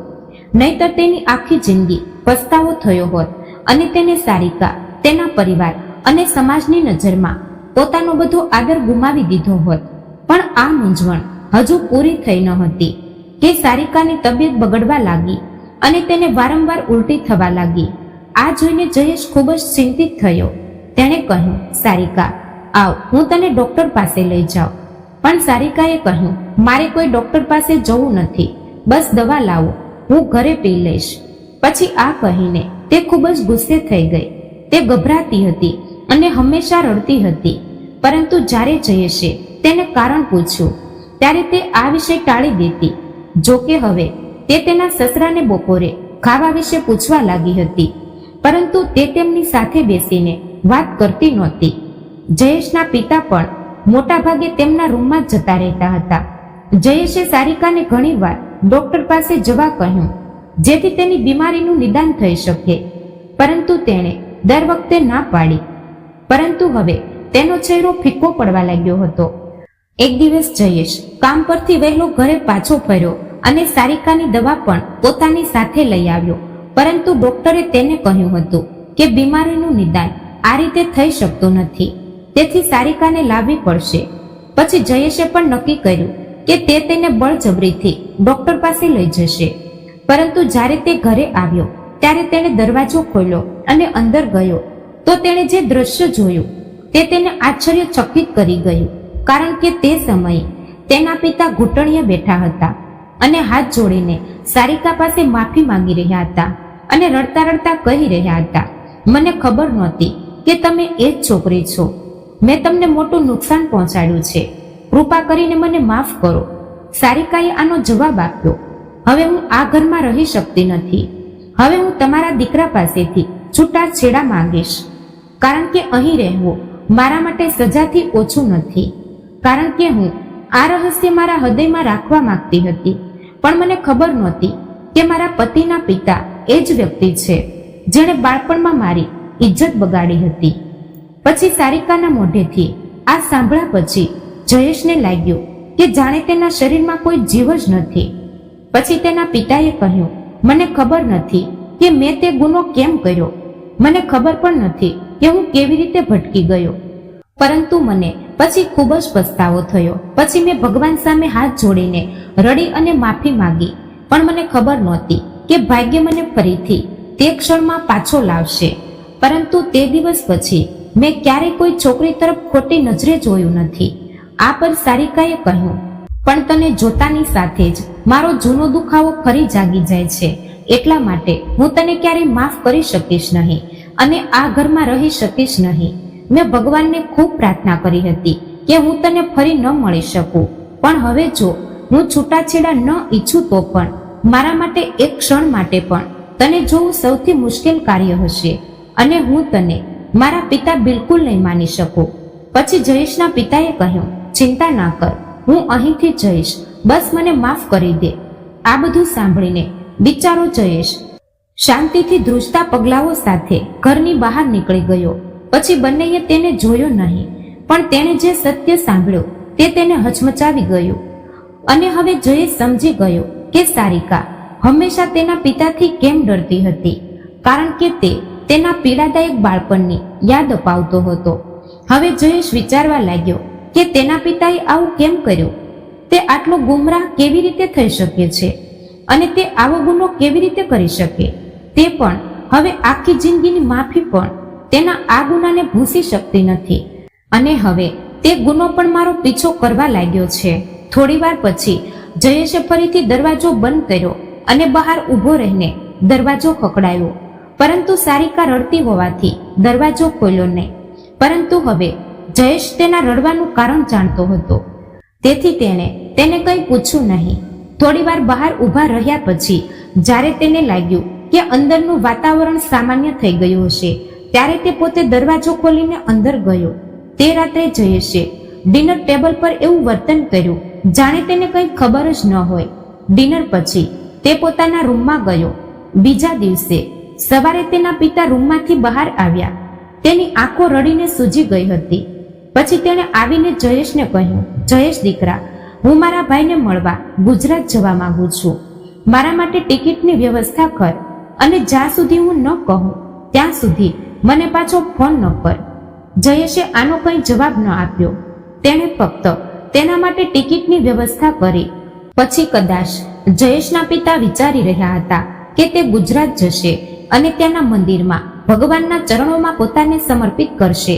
Speaker 1: નહીતર તેની આખી જિંદગી પસ્તાવો થયો હોત અને તેને સારિકા, તેના પરિવાર અને સમાજની નજરમાં પોતાનો બધો આદર ગુમાવી દીધો હોત. પણ આ મૂંઝવણ હજુ પૂરી થઈ ન હતી કે સારિકાની તબિયત બગડવા લાગી અને તેને વારંવાર ઉલટી થવા લાગી. આ જોઈને જયેશ ખૂબ જ ચિંતિત થયો. તેણે કહ્યું, સારિકા, આવ, હું તને ડોક્ટર પાસે લઈ જાઉં. પણ સારિકાએ કહ્યું, મારે કોઈ ડોક્ટર પાસે જવું નથી, બસ દવા લાવો, હું ઘરે પી લઈશ. પછી આ કહીને તે ખૂબ જ ગુસ્સે થઈ ગઈ. તે ગભરાતી હતી અને હંમેશા રડતી હતી. પરંતુ જ્યારે જયેશે તેને કારણ પૂછ્યું ત્યારે તે આ વિષય ટાળી દેતી. જો કે હવે તે તેના સસરાને બપોરે ખાવા વિશે પૂછવા લાગી હતી, પરંતુ તે તેમની સાથે બેસીને વાત કરતી નહોતી. જયેશના પિતા પણ મોટા ભાગે તેમના રૂમમાં જ જતા રહેતા હતા. જયેશે સારિકાને ઘણીવાર ડોક્ટર પાસે જવા કહ્યું, જેથી તેની બીમારીનું નિદાન થઈ શકે, પરંતુ તેણે દર વખતે ના પાડી. પરંતુ હવે તેનો ચહેરો ફીકો પડવા લાગ્યો હતો. એક દિવસ જયેશ કામ પરથી વહેલો ઘરે પાછો ફર્યો અને સારિકાની દવા પણ પોતાની સાથે લઈ આવ્યો. પરંતુ ડોક્ટરે તેને કહ્યું હતું કે બીમારીનું નિદાન આ રીતે થઈ શકતું નથી, તેથી સારિકાને લાવવી પડશે. પછી જયેશે પણ નક્કી કર્યું કે તે તેને બળજબરીથી ડોક્ટર પાસે લઈ જશે. પરંતુ જ્યારે તે ઘરે આવ્યો ત્યારે તેણે દરવાજો ખોલ્યો અને અંદર ગયો તો તેણે જે દ્રશ્ય જોયું તે તેને આશ્ચર્યચકિત કરી ગયું. કારણ કે તે સમયે તેના પિતા ઘૂંટણીએ બેઠા હતા અને હાથ જોડીને સારિકા પાસે માફી માંગી રહ્યા હતા અને રડતા રડતા કહી રહ્યા હતા, મને ખબર નહોતી કે તમે એ જ છોકરી છો. મેં તમને મોટું નુકસાન પહોંચાડ્યું છે. કૃપા કરીને મને માફ કરો. સારિકાએ આનો જવાબ આપ્યો, હવે હું આ ઘરમાં રહી શકતી નથી. હવે હું તમારા દીકરા પાસેથી છૂટાછેડા માંગીશ, કારણ કે અહીં રહેવું મારા માટે સજાથી ઓછું નથી. કારણ કે હું આ રહસ્ય મારા હૃદયમાં રાખવા માંગતી હતી, પણ મને ખબર નહોતી કે મારા પતિના પિતા એ જ વ્યક્તિ છે જેણે બાળપણમાં મારી ઇજ્જત બગાડી હતી. પછી સારિકાના મોઢેથી આ સાંભળ્યા પછી જયેશને લાગ્યું કે જાણે તેના શરીરમાં કોઈ જીવ જ નથી. પછી તેના પિતાએ કહ્યું, મને ખબર નથી કે મેં તે ગુનો કેમ કર્યો. મને ખબર પણ નથી કે હું કેવી રીતે ભટકી ગયો. પરંતુ મને પછી ખૂબ જ પસ્તાવો થયો. પછી મેં ભગવાન સામે હાથ જોડીને રડી અને માફી માંગી. પણ મને ખબર નહોતી કે ભાગ્ય મને ફરીથી તે ક્ષણમાં પાછો લાવશે. પરંતુ તે દિવસ પછી મેં ક્યારેય કોઈ છોકરી તરફ ખોટી નજરે જોયું નથી. આ પર સારિકાએ કહ્યું, પણ તને જોતાની સાથે જ મારો જૂનો દુખાવો ફરી જાગી જાય છે. એટલા માટે હું તને ક્યારેય માફ કરી શકીશ નહીં અને આ ઘરમાં રહી શકીશ નહીં. મેં ભગવાનને ખૂબ પ્રાર્થના કરી હતી કે હું તને ફરી ન મળી શકું. પણ હવે જો હું છૂટાછેડા ન ઈચ્છું તો પણ મારા માટે એક ક્ષણ માટે પણ તને જોવું સૌથી મુશ્કેલ કાર્ય હશે અને હું તને મારા પિતા બિલકુલ નહીં માની શકું. પછી જયેશના પિતાએ કહ્યું, ચિંતા ના કર, હું અહીંથી જઈશ, બસ મને માફ કરી દે. આ બધું સાંભળીને બિચારો જયેશ શાંતિથી ધ્રુજતા પગલાઓ સાથે ઘરની બહાર નીકળી ગયો. પછી બંનેએ તેને જોયો નહીં, પણ તેણે જે સત્ય સાંભળ્યું તે તેને હચમચાવી ગયું. અને હવે જયેશ સમજી ગયો કે સારિકા હંમેશા તેના પિતાથી કેમ ડરતી હતી, કારણ કે તે તેના પીડાદાયક બાળપણની યાદ અપાવતો હતો. હવે જયેશ વિચારવા લાગ્યો કે તેના પિતાએ આવું કેમ કર્યું. તે આટલો ગુમરાહ કેવી રીતે થઈ શકે છે અને તે આવો ગુનો કેવી રીતે કરી શકે. તે પણ હવે આખી જિંદગીની માફી પણ તેના આ ગુનાને ભૂંસી શકતી નથી. અને હવે તે ગુનો પણ મારો પીછો કરવા લાગ્યો છે. થોડી વાર પછી જયેશે ફરીથી દરવાજો બંધ કર્યો અને બહાર ઊભો રહીને દરવાજો ખખડાયો. પરંતુ સારિકા રડતી હોવાથી દરવાજો ખોલ્યો નહીં. પરંતુ હવે જયેશ તેના રડવાનું કારણ જાણતો હતો, તેથી તેણે તેને કંઈ પૂછ્યું નહીં. થોડી વાર બહાર ઊભા રહ્યા પછી જ્યારે તેને લાગ્યું કે અંદરનું વાતાવરણ સામાન્ય થઈ ગયું હશે, ત્યારે તે પોતે દરવાજો ખોલીને અંદર ગયો. તે રાત્રે જયેશે ડિનર ટેબલ પર એવું વર્તન કર્યું જાણે તેને કંઈ ખબર જ ન હોય. ડિનર પછી તે પોતાના રૂમમાં ગયો. બીજા દિવસે સવારે તેના પિતા રૂમમાંથી બહાર આવ્યા. તેની આંખો રડીને સૂજી ગઈ હતી. પછી તેણે આવીને જયેશને કહ્યું, જયેશ દીકરા, હું મારા ભાઈને મળવા ગુજરાત જવા માંગુ છું. મારા માટે ટિકિટની વ્યવસ્થા કર અને જ્યાં સુધી હું ન કહું ત્યાં સુધી મને પાછો ફોન ન કર. જયેશે આનો કંઈ જવાબ ન આપ્યો. તેણે ફક્ત તેના માટે ટિકિટની વ્યવસ્થા કરી. પછી કદાચ જયેશના પિતા વિચારી રહ્યા હતા કે તે ગુજરાત જશે અને ત્યાંના મંદિરમાં ભગવાનના ચરણોમાં પોતાને સમર્પિત કરશે,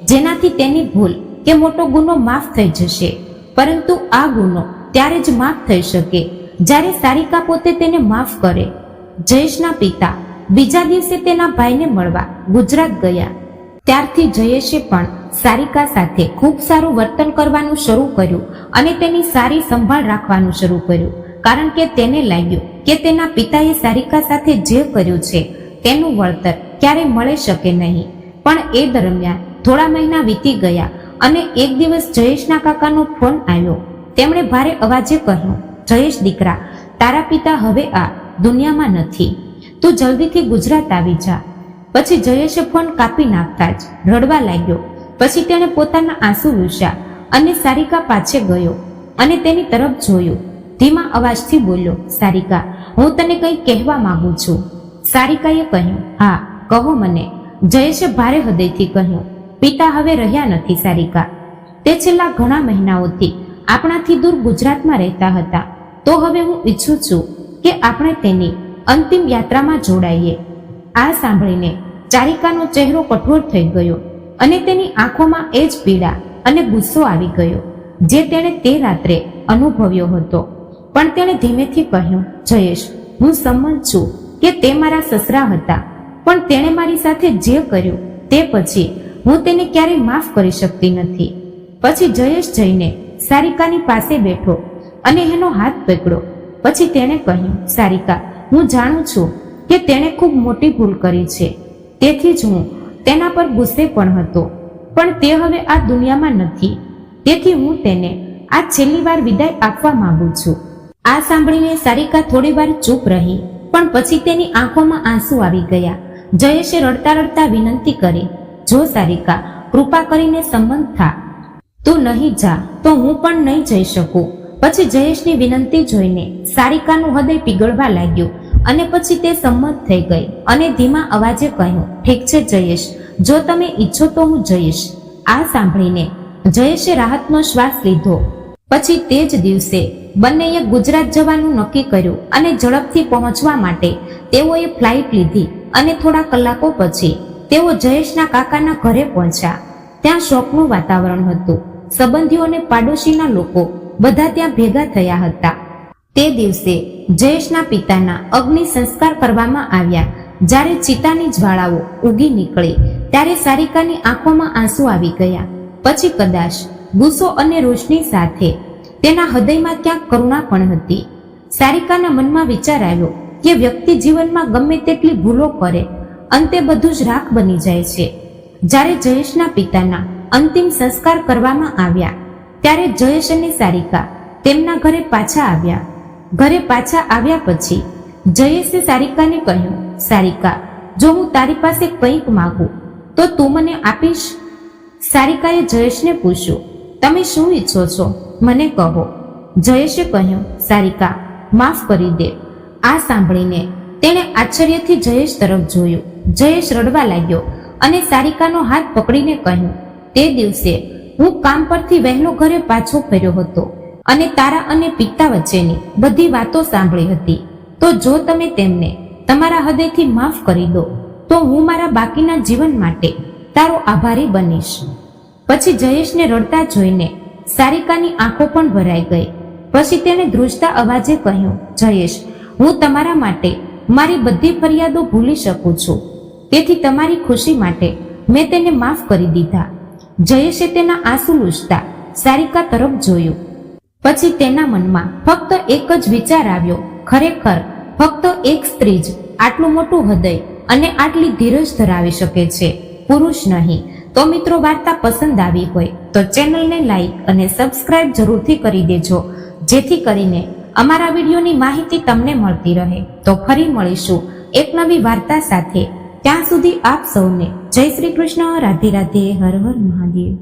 Speaker 1: જેનાથી તેની ભૂલ કે મોટો ગુનો માફ થઈ જશે. પરંતુ આ ગુનો ત્યારે જ માફ થઈ શકે જ્યારે સારિકા પોતે તેને માફ કરે. જયેશના પિતા બીજા દિવસે તેના ભાઈને મળવા ગુજરાત ગયા. ત્યારથી જયેશે પણ સારિકા સાથે ખૂબ સારું વર્તન કરવાનું શરૂ કર્યું અને તેની સારી સંભાળ રાખવાનું શરૂ કર્યું, કારણ કે તેને લાગ્યું કે તેના પિતાએ સારિકા સાથે જે કર્યું છે તેનું વળતર ક્યારેય મળી શકે નહીં. પણ એ દરમિયાન થોડા મહિના વીતી ગયા અને એક દિવસ જયેશના કાકાનો ફોન આવ્યો. તેમણે ભારે અવાજે કહ્યું, જયેશ દીકરા, તારા પિતા હવે આ દુનિયામાં નથી, તું જલ્દીથી ગુજરાત આવી જા. પછી જયેશે ફોન કાપી નાખતા જ રડવા લાગ્યો. પછી તેણે પોતાના આંસુ લૂછ્યા અને સારિકા પાસે ગયો અને તેની તરફ જોયું. ધીમા અવાજથી બોલ્યો, સારિકા, હું તને કંઈ કહેવા માંગુ છું. સારિકાએ કહ્યું, હા કહો મને. જયેશે ભારે હૃદયથી કહ્યું, પિતા હવે રહ્યા નથી સારિકા. તે છેલ્લા ઘણા મહિનાઓથી આપણાથી દૂર ગુજરાતમાં રહેતા હતા. તો હવે હું ઈચ્છું છું કે આપણે તેની અંતિમ યાત્રામાં જોડાઈએ. આ સાંભળીને ચારિકાનો ચહેરો કઠોર થઈ ગયો અને તેની આંખોમાં એ જ પીડા અને ગુસ્સો આવી ગયો જે તેણે તે રાત્રે અનુભવ્યો હતો. પણ તેણે ધીમેથી કહ્યું, જયેશ, હું સંમત છું કે તે મારા સસરા હતા, પણ તેણે મારી સાથે જે કર્યું તે પછી હું તેને ક્યારેય માફ કરી શકતી નથી. પછી જયેશ જઈને સારિકાની પાસે બેઠો અને એનો હાથ પકડ્યો. પછી તેણે કહ્યું, સારિકા, હું જાણું છું કે તેણે ખૂબ મોટી ભૂલ કરી છે, તેથી જ હું તેના પર ગુસ્સે પણ હતો. પણ તે હવે આ દુનિયામાં નથી, તેથી હું તેને આ છેલ્લી વાર વિદાય આપવા માંગુ છું. આ સાંભળીને સારિકા થોડી વાર ચૂપ રહી, પણ પછી તેની આંખોમાં આંસુ આવી ગયા. જયેશે રડતા રડતા વિનંતી કરી, જો સારિકા, કૃપા કરીને સંમત થા. તું નહીં જા તો હું પણ નહીં જઈ શકું. પછી જયેશની વિનંતી જોઈને સારિકાનું હૃદય પીગળવા લાગ્યું અને પછી તે સંમત થઈ ગઈ અને ધીમા અવાજે કહ્યું, ઠીક છે જયેશ, જો તમે ઈચ્છો તો હું જઈશ. આ સાંભળીને જયેશે રાહતનો શ્વાસ લીધો. પછી તે જ દિવસે બંનેએ ગુજરાત જવાનું નક્કી કર્યું અને ઝડપથી પહોંચવા માટે તેઓએ ફ્લાઇટ લીધી અને થોડા કલાકો પછી તેઓ જયેશના કાકાના ઘરે પહોંચ્યા. ત્યાં શોકનું વાતાવરણ હતું. સંબંધીઓ અને પાડોશીના લોકો બધા ત્યાં ભેગા થયા હતા. તે દિવસે જયેશના પિતાના અગ્નિ સંસ્કાર કરવામાં આવ્યા. જ્યારે ચિતાની જ્વાળાઓ ઉગી નીકળી ત્યારે સારિકાની આંખોમાં આંસુ આવી ગયા. પછી કદાચ ગુસ્સો અને રોષની સાથે તેના હૃદયમાં ક્યાંક કરુણા પણ હતી. સારિકાના મનમાં વિચાર આવ્યો કે વ્યક્તિ જીવનમાં ગમે તેટલી ભૂલો કરે, અંતે બધું જ રાખ બની જાય છે. જ્યારે જયેશના પિતાના અંતિમ સંસ્કાર કરવામાં આવ્યા ત્યારે જયેશ અને સારિકા તેમના ઘરે પાછા આવ્યા. ઘરે પાછા આવ્યા પછી જયેશે સારિકાને કહ્યું, સારિકા, જો હું તારી પાસે કંઈક માંગુ તો તું મને આપીશ? સારિકાએ જયેશને પૂછ્યું, તમે શું ઈચ્છો છો, મને કહો. જયેશે કહ્યું, સારિકા, માફ કરી દે. આ સાંભળીને તેણે આશ્ચર્યથી જયેશ તરફ જોયું. જયેશ રડવા લાગ્યો અને સારિકાનો હાથ પકડીને કહ્યું, તે દિવસે હું કામ પરથી વહેલો ઘરે પાછો ફર્યો હતો અને તારા અને પિતા વચ્ચેની બધી વાતો સાંભળી હતી. તો જો તમે તેમને તમારા હૃદયથી માફ કરી દો તો હું મારા બાકીના જીવન માટે તારો આભારી બનીશ. પછી જયેશને રડતા જોઈને સારિકાની આંખો પણ ભરાઈ ગઈ. પછી તેણે ધ્રુજતા અવાજે કહ્યું, જયેશ, હું તમારા માટે મારી બધી ફરિયાદો ભૂલી શકું છું, તેથી તમારી ખુશી માટે મેં તેને માફ કરી દીધા. જયેશે તેના આંસુ લૂછતા સારિકા તરફ જોયું. પછી તેના મનમાં ફક્ત એક જ વિચાર આવ્યો, ખરેખર ફક્ત એક સ્ત્રી જ આટલું મોટું હૃદય અને આટલી ધીરજ ધરાવી શકે છે, પુરુષ નહીં. તો મિત્રો, વાર્તા પસંદ આવી હોય તો ચેનલને લાઈક અને સબસ્ક્રાઇબ જરૂરથી કરી દેજો, જેથી કરીને અમારા વિડીયોની માહિતી તમને મળતી રહે. તો ફરી મળીશું એક નવી વાર્તા સાથે. ત્યાં સુધી આપ સૌને જય શ્રી કૃષ્ણ, રાધે રાધે, હર હર મહાદેવ.